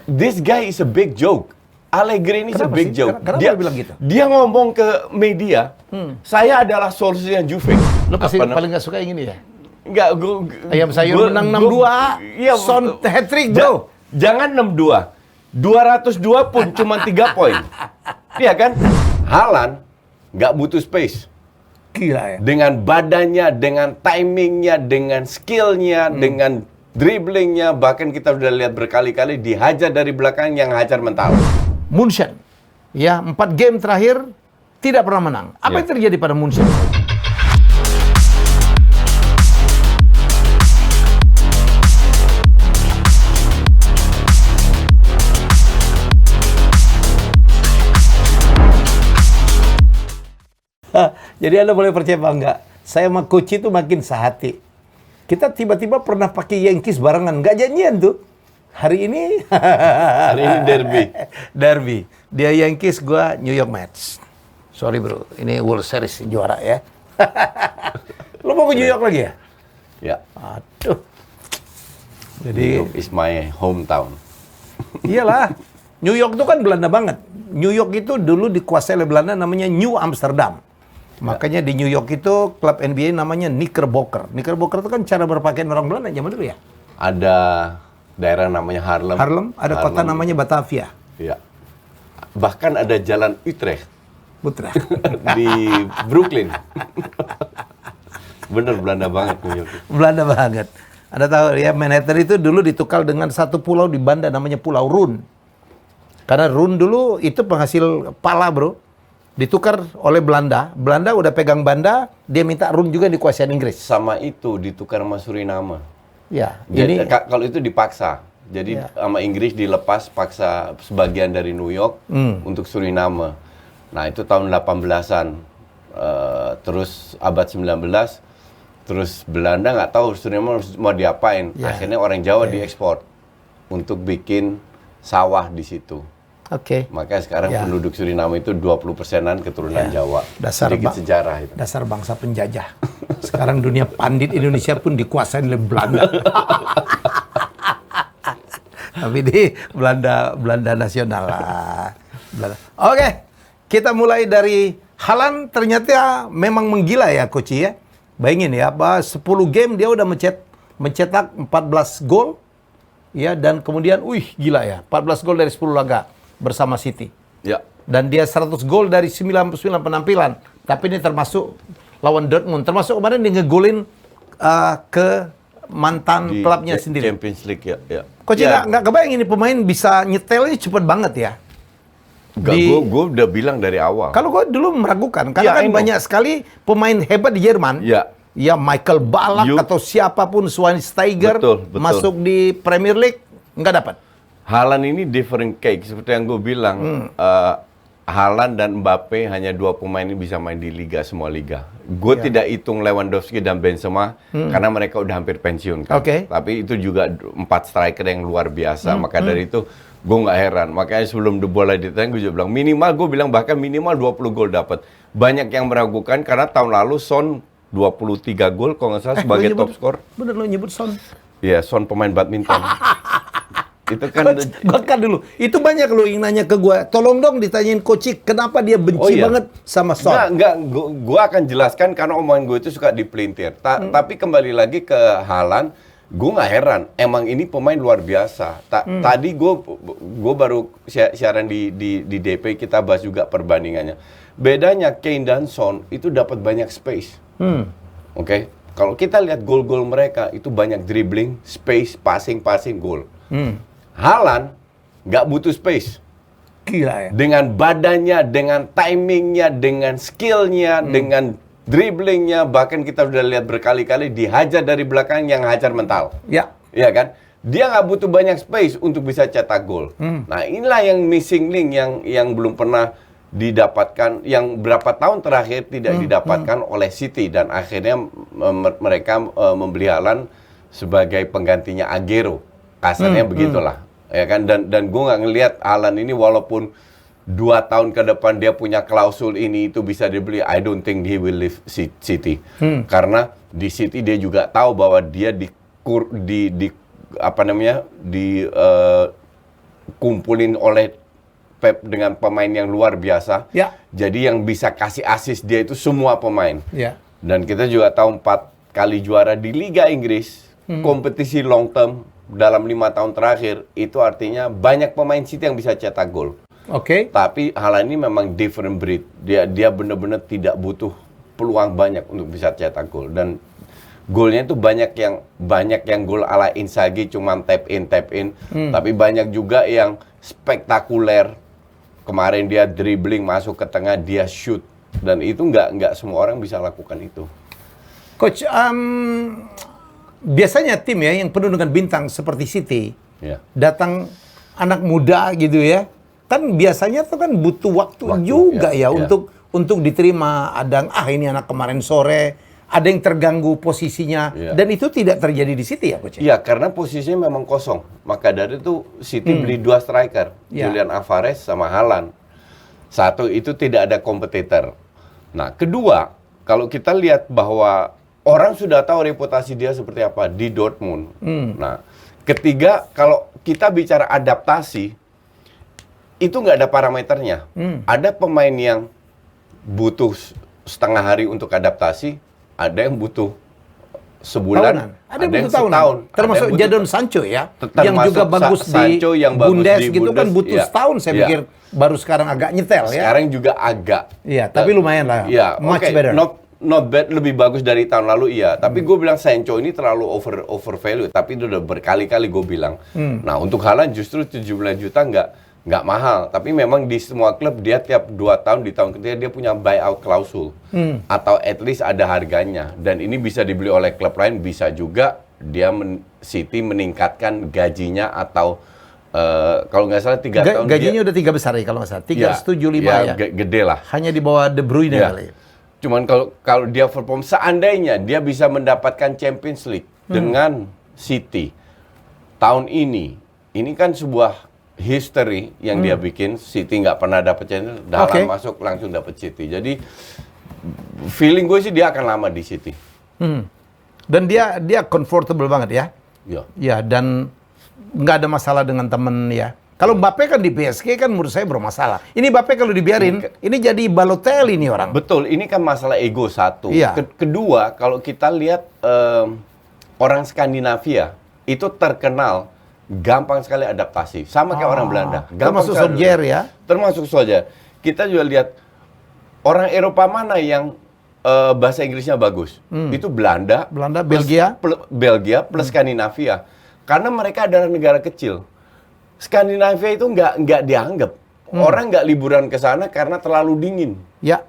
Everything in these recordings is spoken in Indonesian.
this guy is a big joke. Allegri ini is a big joke. Kenapa dia bilang gitu? Dia ngomong ke media, saya adalah solusinya Juve. Lo pasti paling nggak suka yang ini ya? Enggak, Ayam sayur menang 6-2, iya, Son hat-trick bro. Jangan 6-2. 202 pun cuma 3 poin. Iya kan? Haaland nggak butuh space. Gila ya. Dengan badannya, dengan timingnya, dengan skillnya, dengan dribblingnya, bahkan kita sudah lihat berkali-kali dihajar dari belakang yang hajar mental. Munchen, ya 4 game terakhir tidak pernah menang. Apa yang terjadi pada Munchen? Jadi Anda boleh percaya apa enggak? Saya sama Coach itu makin sehati. Kita tiba-tiba pernah pakai Yankees barengan, nggak janjian tuh. Hari ini derby. Derby. Dia Yankees, gua New York Mets. Sorry bro, ini World Series juara ya. Lo mau ke New York lagi ya? Ya. Aduh. Jadi New York is my hometown. Iyalah. New York itu kan Belanda banget. New York itu dulu dikuasai oleh Belanda, namanya New Amsterdam. Makanya di New York itu klub NBA namanya Knickerbocker. Knickerbocker itu kan cara berpakaian orang Belanda zaman dulu ya. Ada daerah namanya Harlem. Ada kota namanya Batavia. Iya. Bahkan ada jalan Utrecht Putra. di Brooklyn. Bener Belanda banget New York. Belanda banget. Anda tahu ya, Manhattan itu dulu ditukar dengan satu pulau di Banda namanya Pulau Run. Karena Run dulu itu penghasil pala bro. Ditukar oleh Belanda. Belanda udah pegang Banda, dia minta Run juga dikuasai Inggris. Sama itu ditukar sama Suriname. Ya, Jadi, ini kalau itu dipaksa. Jadi sama Inggris dilepas paksa sebagian dari New York untuk Suriname. Nah, itu tahun 18-an. Terus abad 19, terus Belanda nggak tahu Suriname mau diapain. Akhirnya orang Jawa diekspor untuk bikin sawah di situ. Oke. Makanya sekarang penduduk Suriname itu 20%-an keturunan Jawa. Sedikit sejarah itu. Dasar bangsa penjajah. Sekarang dunia pandit Indonesia pun dikuasai oleh Belanda. Tapi di Belanda nasional lah. Oke, kita mulai dari Haaland. Ternyata memang menggila ya Coach ya. Bayangin ya, 10 game dia udah mencetak 14 gol. Ya, dan kemudian gila ya, 14 gol dari 10 laga bersama City. Ya. Dan dia 100 gol dari 99 penampilan. Tapi ini termasuk lawan Dortmund. Termasuk kemarin dia ngegolin ke mantan klubnya sendiri. Champions League ya. Coach nggak kebayang ini pemain bisa nyetelnya cepet banget ya. Gue udah bilang dari awal. Kalau gue dulu meragukan, karena kan banyak sekali pemain hebat di Jerman. Ya Michael Ballack atau siapapun, Schweinsteiger masuk di Premier League nggak dapat. Haaland ini different cake, seperti yang gue bilang. Haaland dan Mbappe hanya 2 pemain ini bisa main di semua liga. Gue tidak hitung Lewandowski dan Benzema karena mereka udah hampir pensiun kan. Tapi itu juga 4 striker yang luar biasa. Maka dari itu gue nggak heran. Makanya sebelum bola ditanya gue juga bilang bahkan minimal 20 gol dapat. Banyak yang meragukan karena tahun lalu Son 23 gol kalau nggak salah sebagai top skor. Bener lo nyebut Son? Iya, Son pemain badminton. Itu kan gue kan dulu. Itu banyak lo yang nanya ke gue. Tolong dong ditanyain Coach, kenapa dia benci banget sama Son? Enggak. Gue akan jelaskan karena omongan gue itu suka dipelintir. Tapi kembali lagi ke Haaland, gue nggak heran. Emang ini pemain luar biasa. Tadi gue baru siaran di DP, kita bahas juga perbandingannya. Bedanya Kane dan Son itu dapat banyak space. Oke. Kalau kita lihat gol-gol mereka itu banyak dribbling, space, passing, gol. Haaland nggak butuh space. Gila ya. Dengan badannya, dengan timingnya, dengan skillnya, dengan dribblingnya, bahkan kita sudah lihat berkali-kali dihajar dari belakang yang hajar mental. Iya kan? Dia nggak butuh banyak space untuk bisa cetak gol. Nah, inilah yang missing link yang belum pernah didapatkan, yang berapa tahun terakhir tidak didapatkan oleh City, dan akhirnya mereka membeli Haaland sebagai penggantinya Aguero. Kasarnya begitulah. Ya kan, dan gue nggak ngelihat Haaland ini walaupun 2 tahun ke depan dia punya klausul ini itu bisa dibeli, I don't think he will leave City. Karena di City dia juga tahu bahwa dia dikumpulin oleh Pep dengan pemain yang luar biasa. Ya. Jadi yang bisa kasih assist dia itu semua pemain. Ya. Dan kita juga tahu 4 kali juara di Liga Inggris, kompetisi long term dalam 5 tahun terakhir, itu artinya banyak pemain City yang bisa cetak gol. Oke. Tapi Haaland ini memang different breed. Dia benar-benar tidak butuh peluang banyak untuk bisa cetak gol, dan golnya itu banyak yang gol ala Inzaghi cuma tap in, tapi banyak juga yang spektakuler. Kemarin dia dribbling masuk ke tengah, dia shoot, dan itu nggak semua orang bisa lakukan itu. Coach, biasanya tim ya yang penuh dengan bintang seperti City, datang anak muda gitu ya, kan biasanya tuh kan butuh waktu juga untuk diterima. Ada ini anak kemarin sore, ada yang terganggu posisinya, dan itu tidak terjadi di City ya, Coach? Iya, karena posisinya memang kosong. Maka dari itu City beli 2 striker, Julian Alvarez sama Haaland. Satu, itu tidak ada kompetitor. Nah, kedua, kalau kita lihat bahwa orang sudah tahu reputasi dia seperti apa di Dortmund. Nah, ketiga, kalau kita bicara adaptasi, itu nggak ada parameternya. Ada pemain yang butuh setengah hari untuk adaptasi, ada yang butuh sebulan, ada yang butuh setahun. Termasuk Jadon Sancho ya, yang juga bagus Sancho di yang bagus Bundes di gitu Bundes, kan butuh setahun, saya pikir baru sekarang agak nyetel ya. Sekarang juga agak. Iya, tapi lumayan lah. Much better. Not bad, lebih bagus dari tahun lalu, iya. Tapi gue bilang Sancho ini terlalu over value. Tapi itu udah berkali-kali gue bilang. Nah, untuk Haaland justru 17 juta nggak mahal. Tapi memang di semua klub dia tiap 2 tahun, di tahun ketiga dia punya buyout klausul. Atau at least ada harganya. Dan ini bisa dibeli oleh klub lain, bisa juga dia City meningkatkan gajinya atau kalau nggak salah 3 tahun gajinya udah 3 besar ya kalau nggak salah. 375 ya. Gede lah. Hanya di bawah De Bruyne kali. Cuman kalau dia perform, seandainya dia bisa mendapatkan Champions League dengan City tahun ini kan sebuah history yang dia bikin. City nggak pernah dapat Champions League, dalam masuk langsung dapat City. Jadi feeling gue sih dia akan lama di City. Dan dia comfortable banget ya. Ya, dan nggak ada masalah dengan temen ya. Kalau Mbappe kan di PSG kan menurut saya bermasalah. Ini Mbappe kalau dibiarin, ini jadi Balotelli ini orang. Betul, ini kan masalah ego satu. Iya. Kedua, kalau kita lihat orang Skandinavia itu terkenal gampang sekali adaptasi, sama kayak orang Belanda. Termasuk Solskjaer ya. Termasuk Solskjaer. Kita juga lihat orang Eropa mana yang bahasa Inggrisnya bagus. Itu Belanda, Belgia plus Skandinavia. Karena mereka adalah negara kecil. Skandinavia itu nggak dianggap. Orang nggak liburan ke sana karena terlalu dingin. Ya.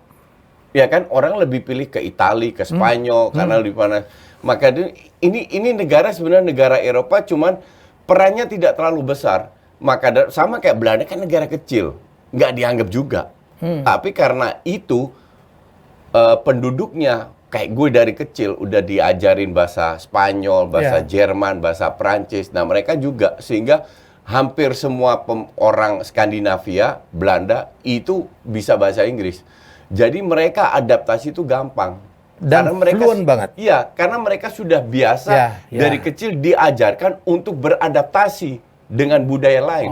Ya kan, orang lebih pilih ke Italia, ke Spanyol karena lebih panas. Maka ini negara sebenarnya negara Eropa, cuman perannya tidak terlalu besar. Maka sama kayak Belanda kan negara kecil, nggak dianggap juga. Tapi karena itu penduduknya kayak gue dari kecil udah diajarin bahasa Spanyol, bahasa Jerman, bahasa Prancis. Nah, mereka juga, sehingga hampir semua orang Skandinavia, Belanda itu bisa bahasa Inggris. Jadi mereka adaptasi itu gampang. Dan fluent banget. Iya, karena mereka sudah biasa dari kecil diajarkan untuk beradaptasi dengan budaya lain.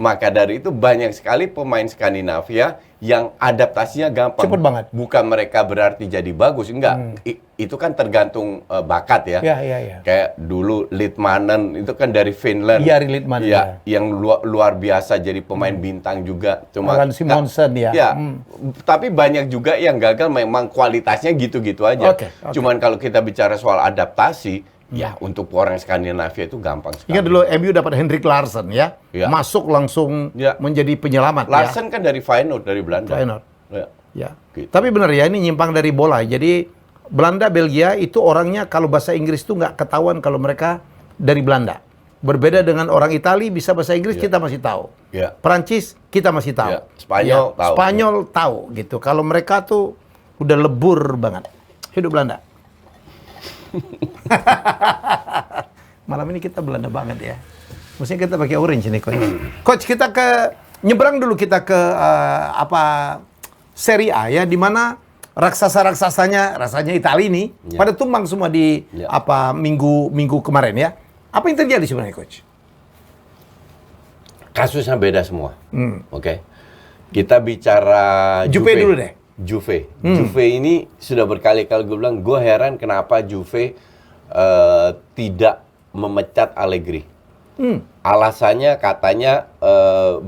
Maka dari itu banyak sekali pemain Skandinavia yang adaptasinya gampang. Cepet banget. Bukan mereka berarti jadi bagus, enggak. Itu kan tergantung bakat ya. Kayak dulu Litmanen itu kan dari Finland. Jari Litmanen. Ya, yang luar biasa jadi pemain bintang juga. Cuma Alan Simonsen ya. Tapi banyak juga yang gagal, memang kualitasnya gitu-gitu aja. Cuman kalau kita bicara soal adaptasi, ya, untuk orang Skandinavia itu gampang sekali. Ingat dulu MU dapat Henrik Larsson ya. Masuk langsung menjadi penyelamat. Larsson kan dari Feyenoord, dari Belanda. Feyenoord. Gitu. Tapi benar ya, ini nyimpang dari bola. Jadi Belanda, Belgia itu orangnya kalau bahasa Inggris itu nggak ketahuan kalau mereka dari Belanda. Berbeda dengan orang Italia bisa bahasa Inggris kita masih tahu. Perancis kita masih tahu. Spanyol tahu. Spanyol tahu gitu. Kalau mereka tuh udah lebur banget. Hidup Belanda. Malam ini kita Belanda banget ya. Mestinya kita pakai orange nih, Coach. Coach, kita nyebrang dulu kita ke Serie A ya, di mana raksasa-raksasanya rasanya Italia ini pada tumbang semua di minggu kemarin ya. Apa yang terjadi sebenarnya, Coach? kasusnya beda semua. Oke. Kita bicara Juve dulu deh. Juve ini sudah berkali-kali gue bilang, gue heran kenapa Juve tidak memecat Allegri. Alasannya katanya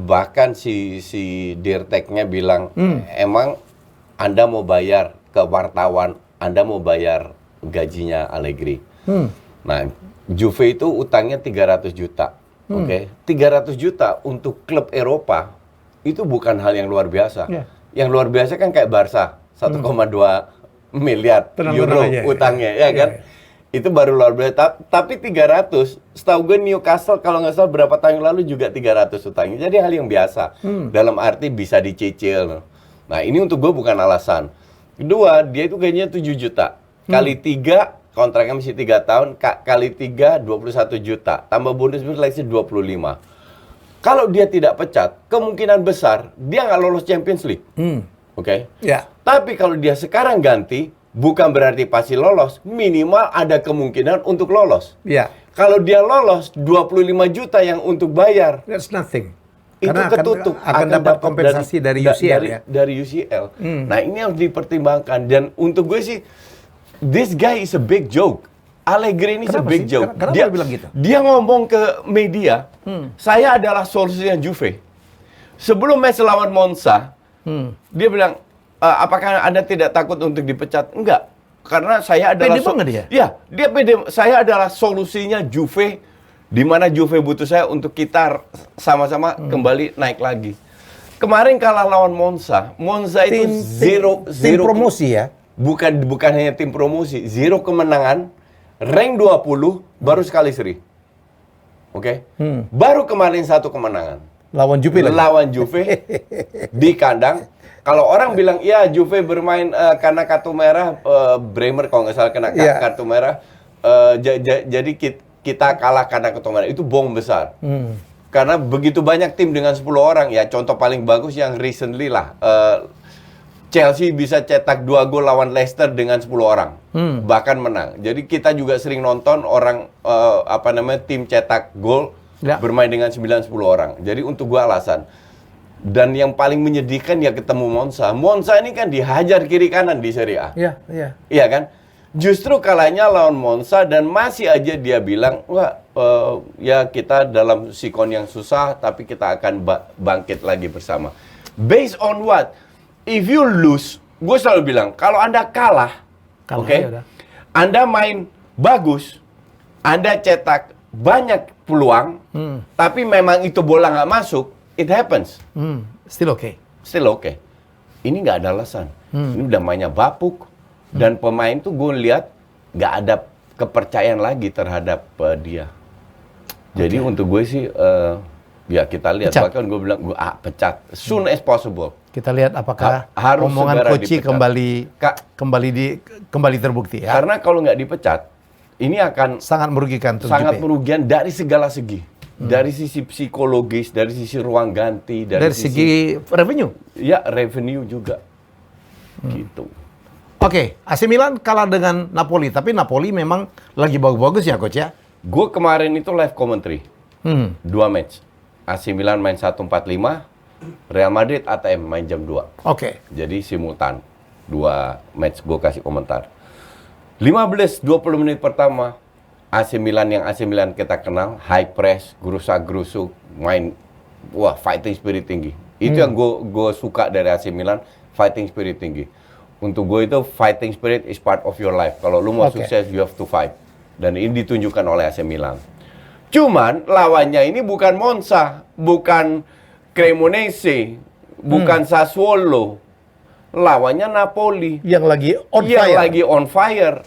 bahkan si Dirteknya bilang, emang Anda mau bayar ke wartawan, Anda mau bayar gajinya Allegri. Nah, Juve itu utangnya 300 juta. Oke, 300 juta untuk klub Eropa itu bukan hal yang luar biasa. Yang luar biasa kan kayak Barca, 1,2 miliar euro utangnya, ya kan? Itu baru luar biasa. Tapi 300, setahu gue Newcastle kalau nggak salah berapa tahun lalu juga 300 utangnya. Jadi hal yang biasa. Dalam arti bisa dicicil. Nah, ini untuk gue bukan alasan. Kedua, dia itu kayaknya 7 juta. Kali 3, kontraknya masih 3 tahun, kali 3, 21 juta. Tambah bonus seleksi 25. Kalau dia tidak pecat, kemungkinan besar dia nggak lolos Champions League. Oke? Tapi kalau dia sekarang ganti, bukan berarti pasti lolos. Minimal ada kemungkinan untuk lolos. Kalau dia lolos, 25 juta yang untuk bayar. That's nothing. Itu Karena ketutup. Akan dapat kompensasi dari UCL ya. Dari UCL. Nah, ini harus dipertimbangkan. Dan untuk gue sih, this guy is a big joke. Allegri ini a big joke. Kenapa dia bilang gitu? Dia ngomong ke media, saya adalah solusinya Juve. Sebelum match lawan Monza, dia bilang, apakah Anda tidak takut untuk dipecat? Enggak. Karena saya adalah pede banget dia? Ya, dia pede. Saya adalah solusinya Juve, di mana Juve butuh saya untuk kita sama-sama kembali naik lagi. Kemarin kalah lawan Monza. Monza itu tim promosi ya? Bukan hanya tim promosi, 0 kemenangan, rank 20, baru sekali seri. Oke? Baru kemarin 1 kemenangan. Lawan Juve lagi? Lawan Juve di kandang. Kalau orang bilang, ya Juve bermain karena kartu merah, Bremer kalau nggak salah kena kartu merah, jadi kita kalah karena kartu merah. Itu bohong besar. Karena begitu banyak tim dengan 10 orang, ya contoh paling bagus yang recently lah, Chelsea bisa cetak 2 gol lawan Leicester dengan 10 orang, bahkan menang. Jadi kita juga sering nonton orang tim cetak gol bermain dengan 9-10 orang. Jadi untuk gua alasan. Dan yang paling menyedihkan ya ketemu Monza. Monza ini kan dihajar kiri kanan di Serie A. Iya kan? Justru kalahnya lawan Monza dan masih aja dia bilang, wah ya kita dalam sikon yang susah, tapi kita akan bangkit lagi bersama. Based on what? If you lose, gue selalu bilang, kalau Anda kalah, Anda main bagus, Anda cetak banyak peluang, tapi memang itu bola nggak masuk, it happens. Still okay. Still okay. Ini nggak ada alasan. Ini udah mainnya bapuk, dan pemain tuh gue lihat nggak ada kepercayaan lagi terhadap dia. Jadi untuk gue sih, ya kita lihat. Bahkan gue bilang, pecat. Soon as possible. Kita lihat apakah omongan Koci kembali terbukti ya. Karena kalau nggak dipecat, ini akan sangat merugikan. Sangat merugikan dari segala segi. Dari sisi psikologis, dari sisi ruang ganti, dari segi revenue. Ya, revenue juga. Gitu. Oke, AC Milan kalah dengan Napoli, tapi Napoli memang lagi bagus-bagus ya, Coach ya. Gue kemarin itu live commentary. 2 match. AC Milan main 1:45, Real Madrid ATM main jam 2. Oke. Jadi simultan 2 match gue kasih komentar. 15-20 menit pertama AC Milan yang AC Milan kita kenal, high press, gerusak-gerusuk, main fighting spirit tinggi. Itu yang gue suka dari AC Milan, fighting spirit tinggi. Untuk gue itu fighting spirit is part of your life. Kalau lu mau sukses, you have to fight. Dan ini ditunjukkan oleh AC Milan. Cuman lawannya ini bukan Monza, bukan Cremonese, bukan Sassuolo. Lawannya Napoli. Yang lagi on fire.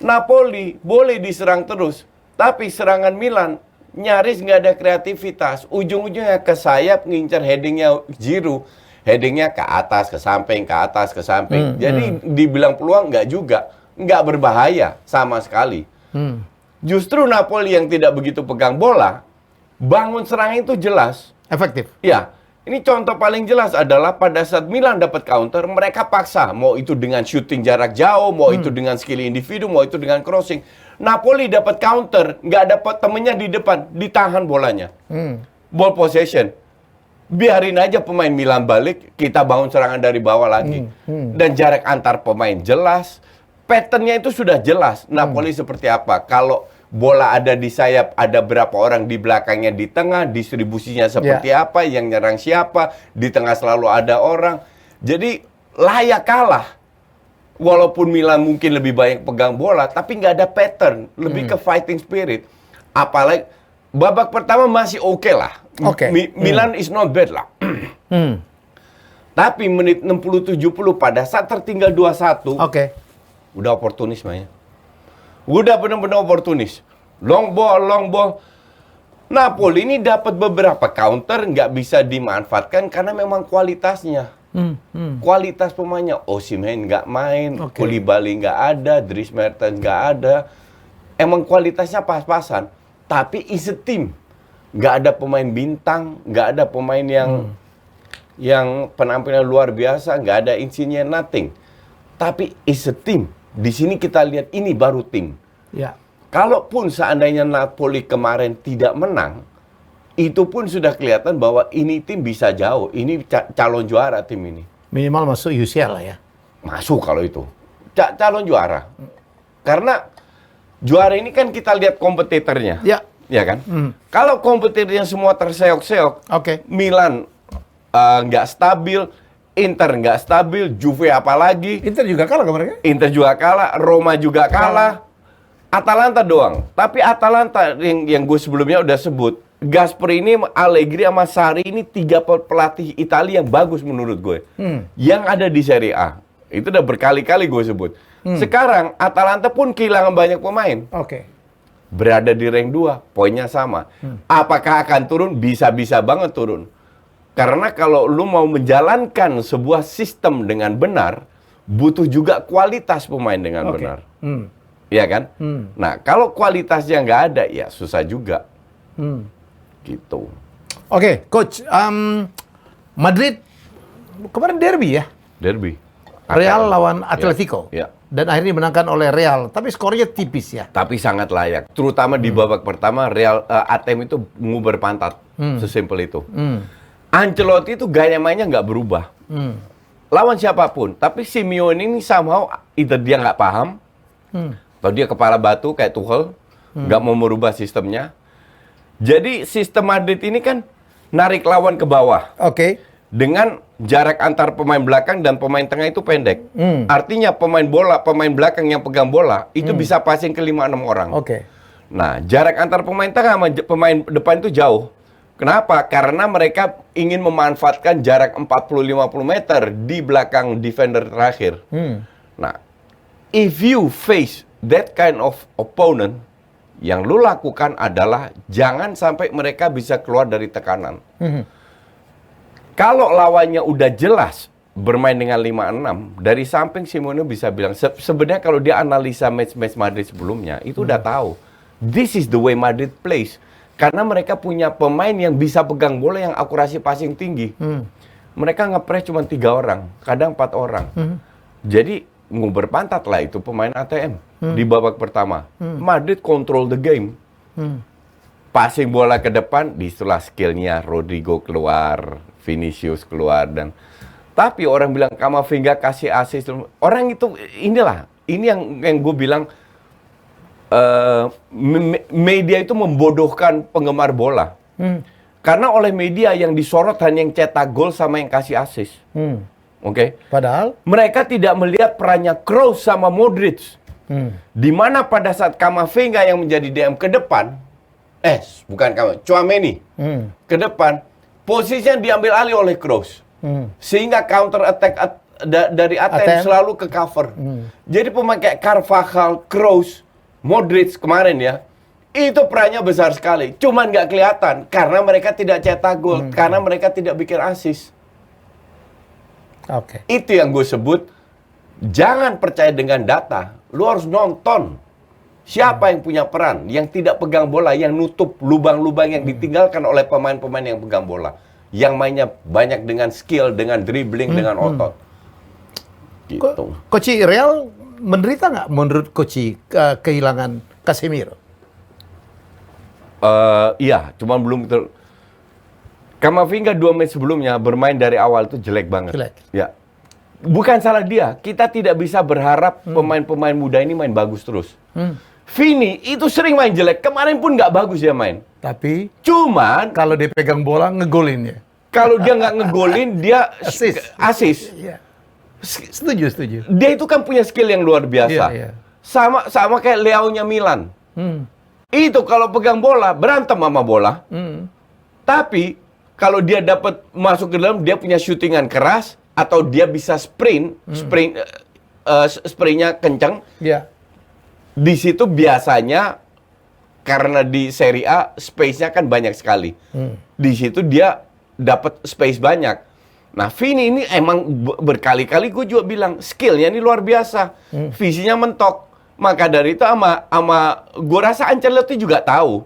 Napoli boleh diserang terus, tapi serangan Milan nyaris nggak ada kreativitas. Ujung-ujungnya ke sayap, ngincer headingnya Giroud. Headingnya ke atas, ke samping, ke atas, ke samping. Jadi dibilang peluang nggak juga. Nggak berbahaya sama sekali. Justru Napoli yang tidak begitu pegang bola, bangun serangan itu jelas. Efektif. Ya, ini contoh paling jelas adalah pada saat Milan dapat counter, mereka paksa. Mau itu dengan shooting jarak jauh, mau itu dengan skill individu, mau itu dengan crossing. Napoli dapat counter, nggak dapat temennya di depan, ditahan bolanya. ball possession. Biarin aja pemain Milan balik, kita bangun serangan dari bawah lagi. Dan jarak antar pemain jelas, patternnya itu sudah jelas. Napoli seperti apa? Kalau bola ada di sayap, ada berapa orang di belakangnya di tengah, distribusinya seperti apa, yang nyerang siapa, di tengah selalu ada orang. Jadi layak kalah. Walaupun Milan mungkin lebih banyak pegang bola, tapi nggak ada pattern, lebih ke fighting spirit. Apalagi babak pertama masih oke lah. Milan is not bad lah. Tapi menit 60-70 pada saat tertinggal 2-1, udah oportunis mainnya. Udah benar-benar oportunis. Long ball. Napoli ini dapat beberapa counter, nggak bisa dimanfaatkan karena memang kualitasnya. Kualitas pemainnya, Osimhen nggak main, Koulibaly nggak ada, Dries Mertens nggak ada. Emang kualitasnya pas-pasan. Tapi is a team. Nggak ada pemain bintang, nggak ada pemain yang penampilan luar biasa, nggak ada Insigne, nothing. Tapi is a team. Di sini kita lihat ini baru tim. Ya. Kalaupun seandainya Napoli kemarin tidak menang, itu pun sudah kelihatan bahwa ini tim bisa jauh. Ini calon juara tim ini. Minimal masuk UCL lah ya. Masuk kalau itu. Calon juara. Karena juara ini kan kita lihat kompetitornya. Ya kan? Kalau kompetitornya semua terseok-seok, Milan nggak stabil, Inter nggak stabil, Juve apalagi. Inter juga kalah kemarin kan? Inter juga kalah, Roma juga kalah. Atalanta doang. Tapi Atalanta yang gue sebelumnya udah sebut, Gasperini, Allegri, sama Sarri ini 3 pelatih Italia yang bagus menurut gue. Yang ada di Serie A. Itu udah berkali-kali gue sebut. Sekarang Atalanta pun kehilangan banyak pemain. Berada di rank 2, poinnya sama. Apakah akan turun? Bisa-bisa banget turun. Karena kalau lu mau menjalankan sebuah sistem dengan benar, butuh juga kualitas pemain dengan benar. Iya kan? Nah, kalau kualitasnya nggak ada, ya susah juga. Gitu. Coach. Madrid kemarin derby ya? Derby. Real lawan Atletico. Ya. Dan akhirnya dimenangkan oleh Real. Tapi skornya tipis ya. Tapi sangat layak. Terutama di babak pertama, Real ATM itu nguber pantat. Sesimpel itu. Ancelotti itu gaya mainnya nggak berubah. Lawan siapapun. Tapi Simeone ini somehow either dia nggak paham, atau dia kepala batu kayak Tuchel, nggak mau merubah sistemnya. Jadi sistem Madrid ini kan narik lawan ke bawah. Dengan jarak antar pemain belakang dan pemain tengah itu pendek. Artinya pemain belakang yang pegang bola itu bisa passing ke 5-6 orang. Nah, jarak antar pemain tengah sama pemain depan itu jauh. Kenapa? Karena mereka ingin memanfaatkan jarak 40-50 meter di belakang defender terakhir. Nah, if you face that kind of opponent, yang lu lakukan adalah jangan sampai mereka bisa keluar dari tekanan. Kalau lawannya udah jelas bermain dengan 5-6, dari samping Simone bisa bilang, sebenarnya kalau dia analisa match-match Madrid sebelumnya, itu udah tahu. This is the way Madrid plays. Karena mereka punya pemain yang bisa pegang bola yang akurasi passing tinggi. Mereka nge-press cuma 3 orang, kadang 4 orang. Jadi nguber pantat lah itu pemain ATM di babak pertama. Madrid control the game. Passing bola ke depan, disitulah skillnya Rodrigo keluar, Vinicius keluar. Tapi orang bilang Camavinga kasih assist. Orang itu ini yang gue bilang, media itu membodohkan penggemar bola. Karena oleh media yang disorot hanya yang cetak gol sama yang kasih assist. Padahal mereka tidak melihat perannya Kroos sama Modric. Di mana pada saat Camavinga yang menjadi DM ke depan, Tchouaméni ke depan, posisinya diambil alih oleh Kroos. Sehingga counter attack dari ATM selalu ke cover. Jadi pemain kayak Carvajal, Kroos, Modric kemarin ya, itu perannya besar sekali. Cuman nggak kelihatan karena mereka tidak cetak gol, karena mereka tidak bikin assist. Itu yang gue sebut, jangan percaya dengan data. Lu harus nonton. Siapa yang punya peran, yang tidak pegang bola, yang nutup lubang-lubang yang ditinggalkan oleh pemain-pemain yang pegang bola. Yang mainnya banyak dengan skill, dengan dribbling, dengan otot. Gitu. Coach Real menderita nggak menurut Coach kehilangan Casemiro? Iya, cuman belum Kamavinga 2 match sebelumnya bermain dari awal itu jelek banget. Jelek. Ya. Bukan salah dia. Kita tidak bisa berharap pemain-pemain muda ini main bagus terus. Vini itu sering main jelek. Kemarin pun nggak bagus dia main. Tapi Cuman kalau dia pegang bola ngegolin ya. kalau dia nggak ngegolin, dia assist. Iya. Setuju. Dia itu kan punya skill yang luar biasa. Iya. Sama kayak Leao-nya Milan. Itu kalau pegang bola berantem sama bola. Tapi kalau dia dapat masuk ke dalam, dia punya shootingan keras atau dia bisa sprintnya kencang. Iya. Di situ biasanya karena di Serie A space-nya kan banyak sekali. Di situ dia dapat space banyak. Nah, Vini ini emang berkali-kali gue juga bilang skill-nya ini luar biasa. Visinya mentok. Maka dari itu sama gue rasa Ancelotti juga tahu.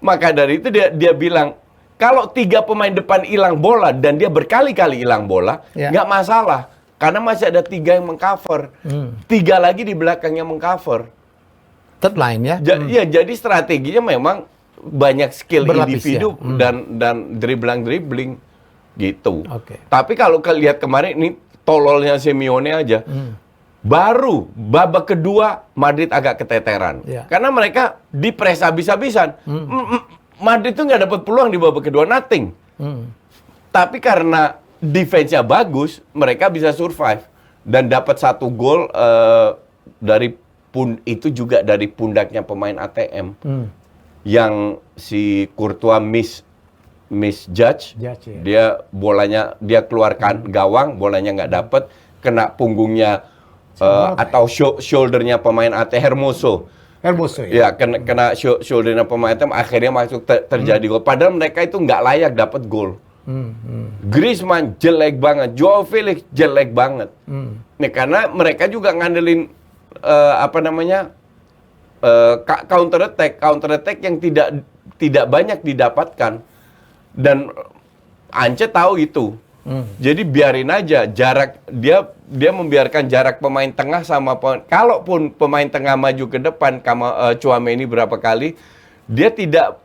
Maka dari itu dia bilang kalau 3 pemain depan hilang bola dan dia berkali-kali hilang bola, nggak masalah. Karena masih ada 3 yang mengcover. 3 lagi di belakangnya mengcover. Third line ya? Ya, jadi strateginya memang banyak skill Berlapis, individu dan dribbling gitu. Oke. Tapi kalau lihat kemarin ini tololnya Simeone aja. Baru babak kedua Madrid agak keteteran. Karena mereka dipres habis-habisan. Madrid itu nggak dapat peluang di babak kedua, nothing. Tapi karena defense-nya bagus, mereka bisa survive dan dapat 1 gol itu juga dari pundaknya pemain ATM yang si Courtois misjudge. Dia bolanya dia keluarkan gawang, bolanya nggak dapat, kena punggungnya atau shouldernya pemain ATM Hermoso ya, kena shouldernya pemain ATM, akhirnya masuk terjadi gol. Padahal mereka itu nggak layak dapat gol. Griezmann jelek banget, Joao Felix jelek banget. Nih, karena mereka juga ngandelin counter attack yang tidak banyak didapatkan, dan Ance tahu itu. Jadi biarin aja jarak dia membiarkan jarak pemain tengah sama kalaupun pemain tengah maju ke depan Tchouaméni berapa kali, dia tidak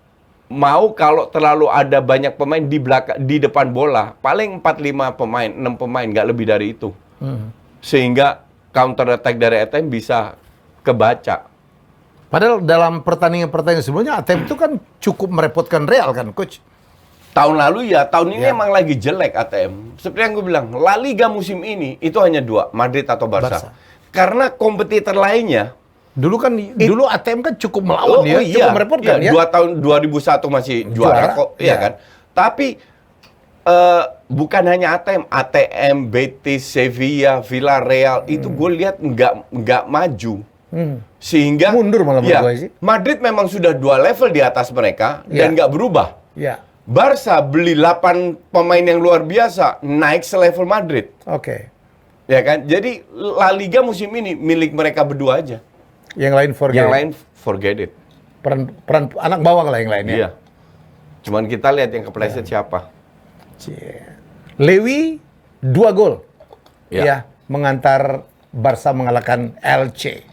mau kalau terlalu ada banyak pemain di depan bola. Paling 4-5 pemain, 6 pemain, nggak lebih dari itu. Sehingga counter attack dari ATM bisa kebaca. Padahal dalam pertandingan sebelumnya ATM itu kan cukup merepotkan Real kan, Coach? Tahun lalu ya, tahun ini emang lagi jelek ATM. Seperti yang gue bilang, La Liga musim ini itu hanya 2, Madrid atau Barca. Karena kompetitor lainnya dulu ATM kan cukup melawan cukup merepotkan ya. 2 tahun 2001 masih juara kok, iya kan. Tapi bukan hanya ATM, Betis, Sevilla, Villarreal itu gue lihat nggak maju. Sehingga mundur malah menurut gue sih. Madrid memang sudah 2 level di atas mereka dan nggak berubah. Barca beli 8 pemain yang luar biasa, naik selevel Madrid. Ya kan? Jadi La Liga musim ini milik mereka berdua aja. Yang lain forget it. Peran anak bawang lah yang lainnya. Iya. Cuman kita lihat yang kepleset siapa. Lewi 2 gol. Ya, mengantar Barca mengalahkan Elche.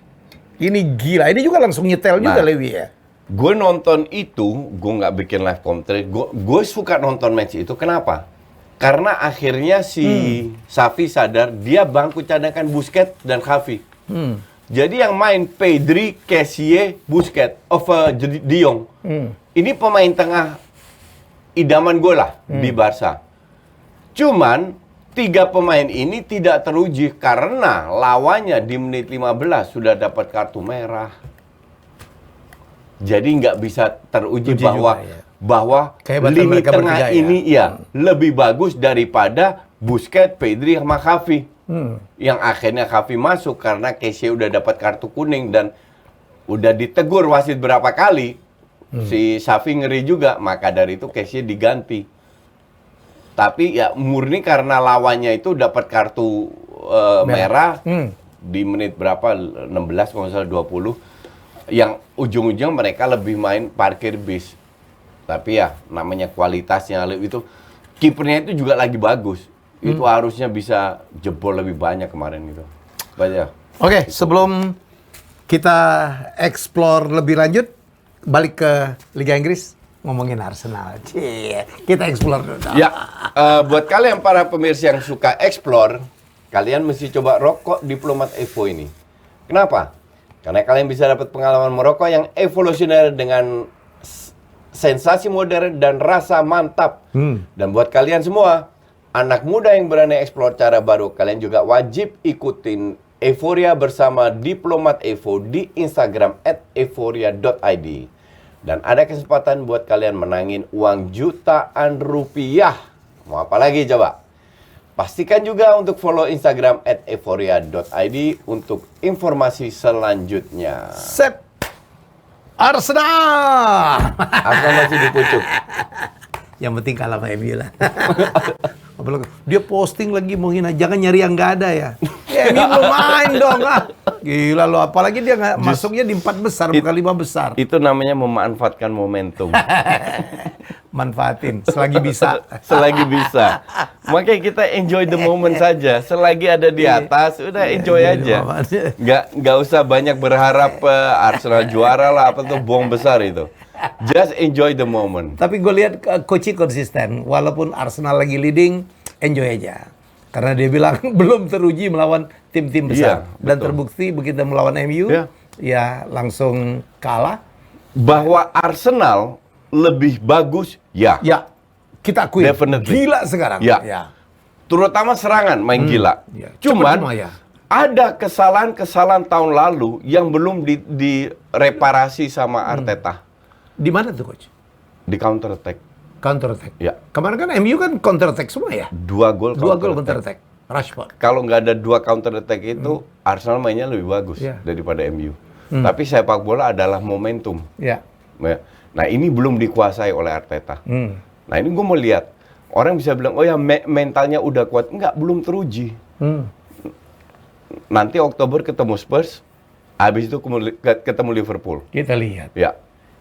Ini gila. Ini juga langsung nyetel juga Lewi ya. Gue nonton itu, gue nggak bikin live commentary. Gue suka nonton match itu. Kenapa? Karena akhirnya si Xavi sadar dia bangku cadangan Busquets dan Xavi. Jadi yang main Pedri, Kessie, Busquets, De Jong. Ini pemain tengah idaman gue lah di Barca. Cuman 3 pemain ini tidak teruji karena lawannya di menit 15 sudah dapat kartu merah. Jadi nggak bisa teruji bahwa lini tengah ini lebih bagus daripada Busquets, Pedri, sama Xavi. Yang akhirnya Xavi masuk karena Kessie udah dapat kartu kuning dan udah ditegur wasit berapa kali. Si Xavi ngeri juga, maka dari itu Kessie diganti. Tapi ya murni karena lawannya itu dapat kartu merah di menit berapa, 16 kalau nggak salah 20. Yang ujung-ujung mereka lebih main parkir bis. Tapi ya namanya kualitasnya itu, kipernya itu juga lagi bagus. Itu harusnya bisa jebol lebih banyak kemarin itu. Oke, sebelum kita explore lebih lanjut, balik ke Liga Inggris. ngomongin Arsenal. Cie, kita explore dulu. Ya, buat kalian para pemirsa yang suka explore, kalian mesti coba rokok Diplomat Evo ini. Kenapa? Karena kalian bisa dapat pengalaman merokok yang evolusioner dengan sensasi modern dan rasa mantap. Dan buat kalian semua, anak muda yang berani explore cara baru, kalian juga wajib ikutin Euforia bersama Diplomat Evo di Instagram @euforia.id. Dan ada kesempatan buat kalian menangin uang jutaan rupiah. Mau apa lagi coba? Pastikan juga untuk follow Instagram @euforia.id untuk informasi selanjutnya. Sep. Arsenal. Arsenal masih di pucuk. Yang penting kalah sama MU lah. Apalagi dia posting lagi mau hina, jangan nyari yang nggak ada ya. Ya MU belum main dong. Gila lo, apalagi dia nggak masuknya di 4 besar bukan 5 besar. Itu namanya memanfaatkan momentum. Manfaatin selagi bisa. Selagi bisa. Makanya kita enjoy the moment saja. Selagi ada di atas, udah enjoy aja. Nggak usah banyak berharap Arsenal juara lah, apa tuh bom besar itu. Just enjoy the moment. Tapi gue lihat Coach konsisten, walaupun Arsenal lagi leading, enjoy aja. Karena dia bilang belum teruji melawan tim-tim besar. Iya, dan terbukti begitu melawan MU, ya langsung kalah. Bahwa Arsenal lebih bagus, ya. Ya, kita akui. Definitely. Gila sekarang. Ya. Terutama serangan main gila. Ya. Cuman ya. ada kesalahan-kesalahan tahun lalu yang belum direparasi sama Arteta. Di mana tuh Coach? Di counter attack. Counter attack. Ya. Kemarin kan MU kan counter attack semua ya? 2 gol counter attack. Rashford. Kalau nggak ada 2 counter attack itu, Arsenal mainnya lebih bagus daripada MU. Tapi sepak bola adalah momentum. Ya. Nah ini belum dikuasai oleh Arteta. Nah ini gue mau lihat. Orang bisa bilang, oh ya mentalnya udah kuat. Enggak, belum teruji. Nanti Oktober ketemu Spurs, habis itu ketemu Liverpool. Kita lihat. Ya.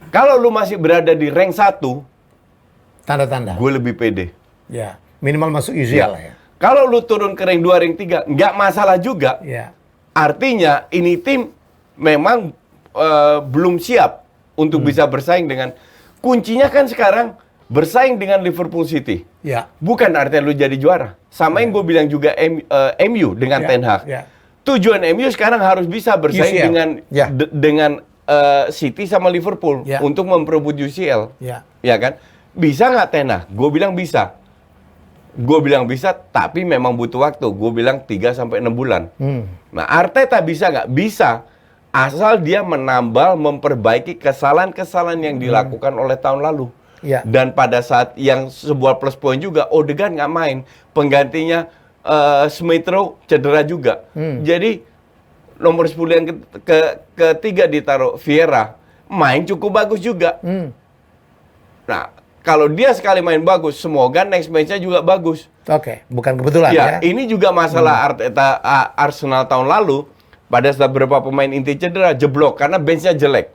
Kalau lu masih berada di rank 1, tanda-tanda. gue lebih pede. Ya, minimal masuk UCL lah ya. Kalau lu turun ke rank 2, rank 3, nggak masalah juga. Ya. Artinya ini tim memang belum siap untuk bisa bersaing dengan, kuncinya kan sekarang bersaing dengan Liverpool City. Ya. Bukan artinya lu jadi juara. Sama yang gue bilang juga MU dengan Ten Hag. Ya. Tujuan MU sekarang harus bisa bersaing UCL. dengan City sama Liverpool untuk memperebut UCL. Ya kan? Bisa nggak Ten Hag? Gue bilang bisa. Gue bilang bisa, tapi memang butuh waktu. Gue bilang 3-6 bulan. Nah, Arteta bisa nggak? Bisa. Asal dia menambal, memperbaiki kesalahan-kesalahan yang dilakukan oleh tahun lalu. Ya. Dan pada saat yang sebuah plus point juga, Odegaard nggak main. Penggantinya Smith Rowe cedera juga. Jadi nomor 10 yang ketiga ditaruh Vieira, main cukup bagus juga. Nah, kalau dia sekali main bagus, semoga next match-nya juga bagus. Oke, bukan kebetulan ya. Ini juga masalah Arteta Arsenal tahun lalu. Pada saat beberapa pemain inti cedera, jeblok karena bench-nya jelek.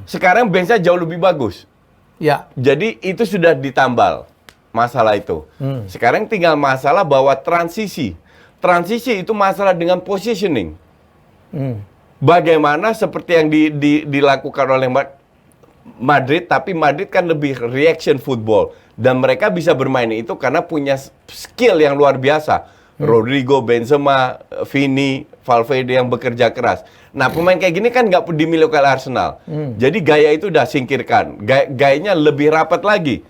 Sekarang bench-nya jauh lebih bagus. Ya. Jadi itu sudah ditambal masalah itu. Sekarang tinggal masalah bahwa transisi. Transisi itu masalah dengan positioning. Bagaimana seperti yang dilakukan oleh Madrid, tapi Madrid kan lebih reaction football. Dan mereka bisa bermain itu karena punya skill yang luar biasa. Rodrigo, Benzema, Vini, Valverde yang bekerja keras. Nah, pemain kayak gini kan nggak dimiliki oleh Arsenal. Jadi gaya itu udah singkirkan. Gayanya lebih rapat lagi.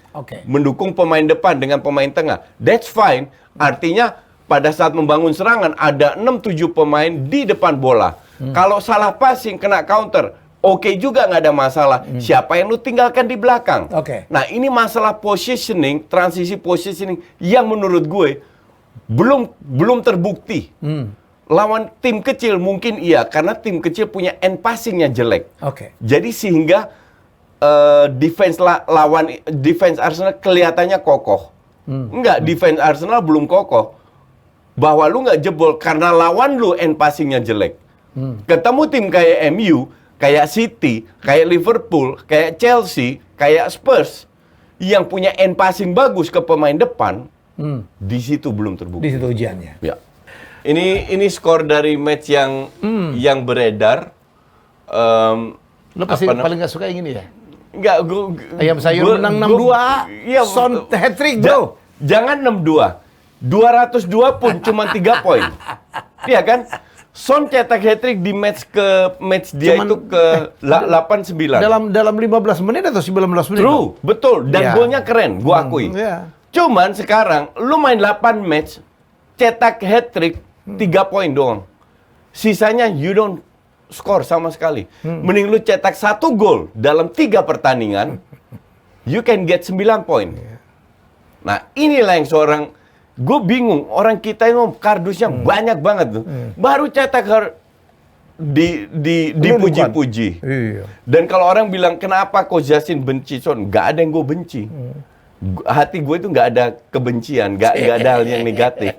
Mendukung pemain depan dengan pemain tengah. That's fine. Artinya pada saat membangun serangan ada 6-7 pemain di depan bola. Kalau salah passing kena counter, oke juga, nggak ada masalah. Siapa yang lu tinggalkan di belakang? Nah, ini masalah positioning, transisi positioning yang menurut gue belum terbukti. Lawan tim kecil mungkin iya, karena tim kecil punya end passingnya jelek. Jadi sehingga defense Arsenal kelihatannya kokoh. Enggak, defense Arsenal belum kokoh. Bahwa lu nggak jebol karena lawan lu end passingnya jelek. Ketemu tim kayak MU, kayak City, kayak Liverpool, kayak Chelsea, kayak Spurs yang punya end passing bagus ke pemain depan, di situ belum terbukti. Di situ ujiannya. Ya. Ini skor dari match yang beredar. Lo pasti paling nggak suka yang ini ya? Enggak, Ayam sayur menang 6-2. Iya, Son hat-trick, bro. Jangan 6-2. 202 pun cuma 3 poin. Iya kan? Son cetak hat-trick di match dia itu ke 8-9. Dalam 15 menit atau 19 menit? True, betul. Dan golnya keren, gua akui. Cuman sekarang lu main 8 match, cetak hat-trick 3 poin doang. Sisanya you don't score sama sekali. Mending lu cetak 1 gol dalam 3 pertandingan, you can get 9 poin. Nah, inilah yang gue bingung, orang kita ini kardusnya banyak banget tuh. Baru cetak dipuji-puji. Iya. Dan kalau orang bilang, kenapa Coach Justin benci Son? Gak ada yang gue benci. Hati gue itu gak ada kebencian, gak ada hal yang negatif.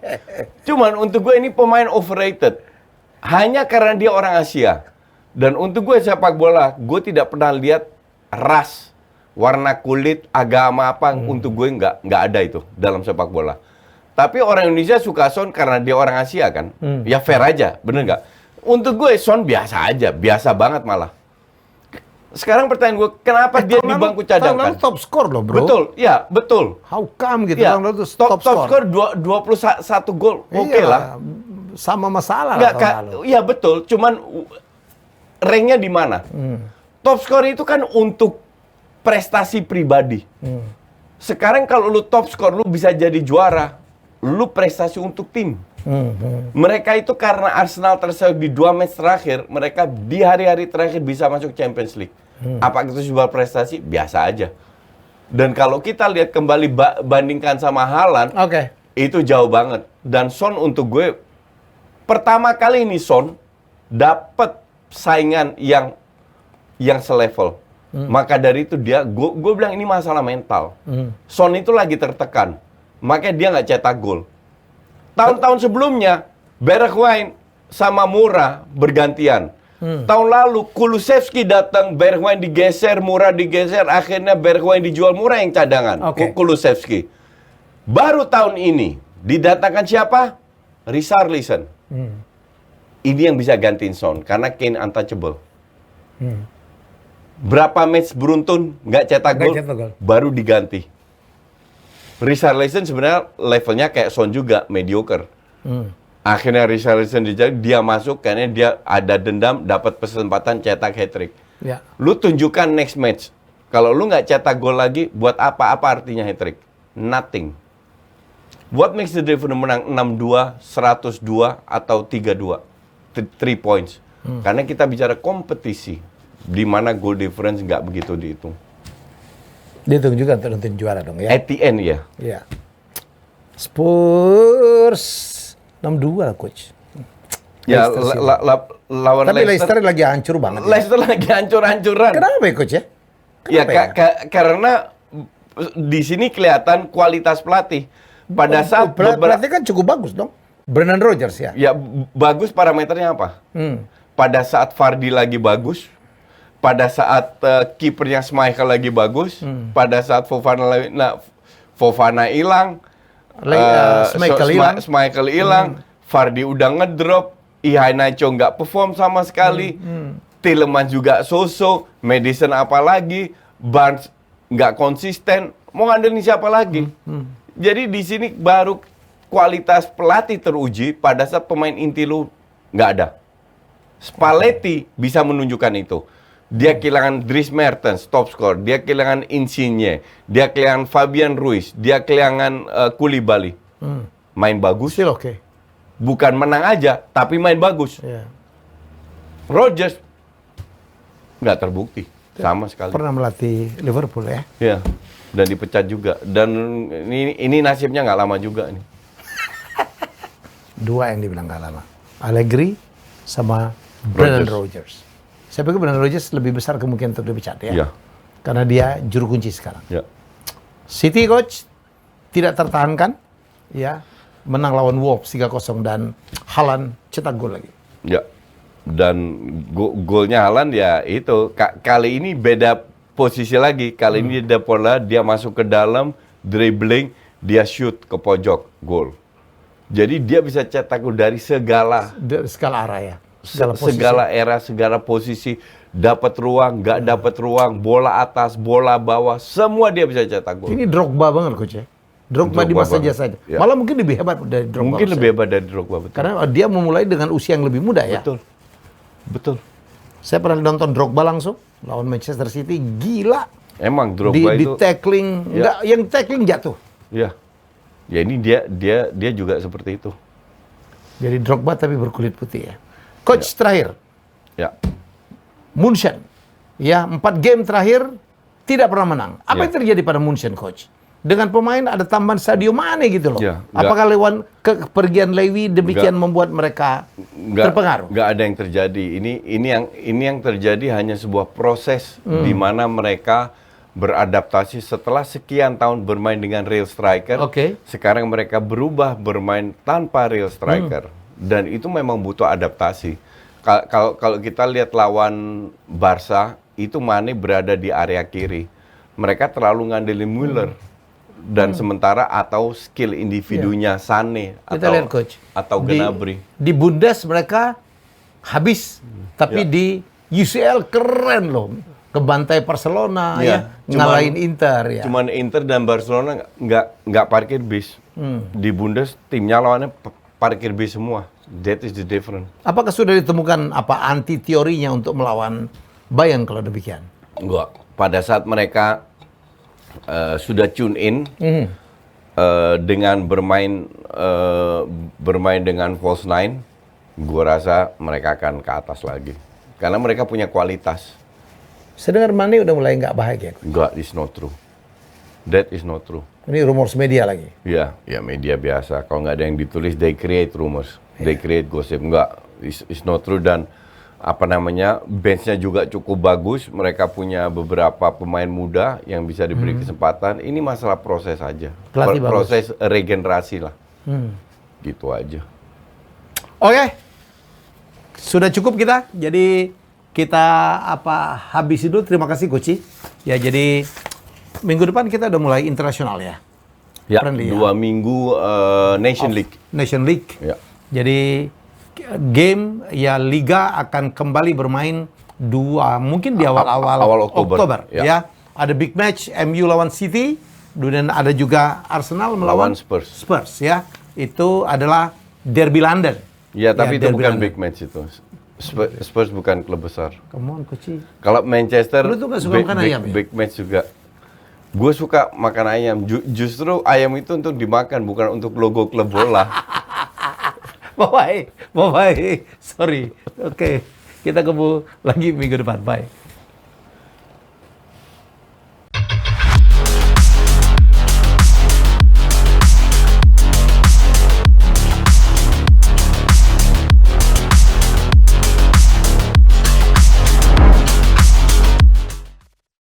Cuman untuk gue ini pemain overrated. Hanya karena dia orang Asia. Dan untuk gue sepak bola, gue tidak pernah lihat ras, warna kulit, agama apa. Untuk gue nggak ada itu dalam sepak bola. Tapi orang Indonesia suka Son karena dia orang Asia kan. Ya fair aja, bener nggak? Untuk gue Son biasa aja, biasa banget malah. Sekarang pertanyaan gue, kenapa dia di bangku cadangan? Tahun lalu top skor loh, bro. Betul, ya betul. How come gitu? Ya, Tahun lalu top skor 21 gol, oke lah. Sama masalah Nggak, lah tahun lalu. Iya betul, cuman ranknya di mana? Top skor itu kan untuk prestasi pribadi. Sekarang kalau lu top skor, lu bisa jadi juara. Lu prestasi untuk tim. Mereka itu karena Arsenal terseok di 2 match terakhir, mereka di hari-hari terakhir bisa masuk Champions League. Apa itu sebuah prestasi? Biasa aja. Dan kalau kita lihat kembali bandingkan sama Haaland, itu jauh banget. Dan Son untuk gue, pertama kali ini Son dapat saingan yang selevel. Maka dari itu gue bilang ini masalah mental. Son itu lagi tertekan. Makanya dia nggak cetak gol. Tahun-tahun sebelumnya, Bergwijn sama Moura bergantian. Tahun lalu, Kulusevski datang, Bergwijn digeser, Moura digeser, akhirnya Bergwijn dijual, Moura yang cadangan. Kulusevski. Baru tahun ini, didatangkan siapa? Richarlison. Ini yang bisa gantiin Son, karena Kane untouchable. Berapa match beruntun nggak cetak gol, baru diganti. Richarlison sebenarnya levelnya kayak Son juga, mediocre. Akhirnya Richarlison dia masuk karena dia ada dendam, dapat kesempatan cetak hat-trick. Lu tunjukkan next match. Kalau lu nggak cetak gol lagi, buat apa artinya hat-trick? Nothing. What makes the difference menang 6-2, 102, atau 3-2? 3 points. Karena kita bicara kompetisi, di mana goal difference nggak begitu dihitung. Dihitung juga untuk nentuin juara dong ya? At the end ya. Iya. Spurs 6-2 lah, Coach. Ya, lawan Tapi Leicester lagi hancur banget. Leicester lagi hancur-hancuran. Kenapa ya, Coach ya? Karena di sini kelihatan kualitas pelatih. Pada saat pelatih kan cukup bagus dong. Brendan Rodgers ya? Ya, bagus parameternya apa? Pada saat Vardy lagi bagus, pada saat kipernya Schmeichel lagi bagus, pada saat Fofana hilang, Schmeichel hilang, Vardy udah ngedrop, Iheanacho nggak perform sama sekali, Tielemans juga so-so, Maddison apalagi, Barnes nggak konsisten, mau ngandelin siapa lagi? Jadi di sini baru kualitas pelatih teruji pada saat pemain inti lu nggak ada. Spalletti bisa menunjukkan itu. Dia kehilangan Dries Mertens, top score. Dia kehilangan Insigne. Dia kehilangan Fabian Ruiz. Dia kehilangan Koulibaly. Main bagus. Still okay. Bukan menang aja, tapi main bagus. Rodgers nggak terbukti sama sekali. Pernah melatih Liverpool ya? Iya. Dan dipecat juga. Dan ini nasibnya nggak lama juga nih. Dua yang dibilang nggak lama. Allegri sama Brendan Rodgers. Saya pikir Brendan Rodgers lebih besar kemungkinan untuk dipecat ya. Karena dia juru kunci sekarang. City, Coach, tidak tertahankan. Ya, menang lawan Wolves 3-0 dan Haaland cetak gol lagi. Ya. Dan golnya Haaland ya itu. Kali ini beda posisi lagi. Kali ini dia pola, dia masuk ke dalam, dribbling, dia shoot ke pojok, gol. Jadi dia bisa cetak gol dari segala arah ya. Segala era, segala posisi. dapat ruang, nggak dapat ruang, bola atas, bola bawah, semua dia bisa cetak gol. Ini Drogba banget coach ya. Drogba di masa jasanya. Ya. Malah mungkin lebih hebat dari Drogba. Mungkin lebih hebat dari Drogba, betul. Karena dia memulai dengan usia yang lebih muda ya. Betul. Betul. Saya pernah nonton Drogba langsung lawan Manchester City, gila. Emang Drogba di itu tackling, enggak, yang tackling jatuh. ya. Ya ini dia juga seperti itu. Jadi Drogba tapi berkulit putih ya. Coach terakhir, Ya. Munchen. Ya, 4 game terakhir tidak pernah menang. Apa Ya. yang terjadi pada Munchen, coach? Dengan pemain ada tambahan Sadio Mane gitu loh. Ya, Apakah lewat kepergian Lewy demikian membuat mereka terpengaruh? Nggak ada yang terjadi. Ini yang terjadi hanya sebuah proses di mana mereka beradaptasi setelah sekian tahun bermain dengan real striker. Oke. Sekarang mereka berubah bermain tanpa real striker dan itu memang butuh adaptasi. Kalau kita lihat lawan Barca, itu Mane berada di area kiri. Mereka terlalu ngandelin Müller. Dan sementara atau skill individunya Sané Kita lihat coach. atau Gnabry. Di Bundes mereka habis, tapi di UCL keren loh. Kebantai Barcelona ya, ngalahin Inter ya. Cuman Inter dan Barcelona nggak parkir bis. Di Bundes timnya lawannya parkir bis semua. That is the difference. Apakah sudah ditemukan apa anti teorinya untuk melawan Bayern kalau demikian? Enggak. Pada saat mereka sudah tune in dengan bermain dengan false nine, gua rasa mereka akan ke atas lagi. Karena mereka punya kualitas. Saya dengar Mane udah mulai nggak bahagia. Enggak, it's not true. That is not true. Ini rumors media lagi. Ya media biasa. Kalau nggak ada yang ditulis, they create rumors, they create gossip. Enggak, it's not true. Dan benchnya juga cukup bagus. Mereka punya beberapa pemain muda yang bisa diberi kesempatan. Ini masalah proses aja. Proses regenerasi lah. Gitu aja. Oke. Sudah cukup kita. Jadi kita habis itu. Terima kasih Coach. Ya, jadi minggu depan kita udah mulai internasional ya. Ya, Friendly, 2 minggu Nation League. Nation League. Ya. Jadi game ya liga akan kembali bermain mungkin di awal Oktober ya. Ada big match MU lawan City, kemudian ada juga Arsenal melawan Spurs ya. Itu adalah derby London. Ya, tapi itu bukan London. Big match itu. Spurs bukan klub besar. Come on, Coach. Kalau Manchester lu tuh gak suka makan ayam ya? Big match juga. Gue suka makan ayam. Justru ayam itu untuk dimakan, bukan untuk logo klub bola. Bye-bye. Sorry. Oke. Kita ketemu lagi minggu depan. Bye.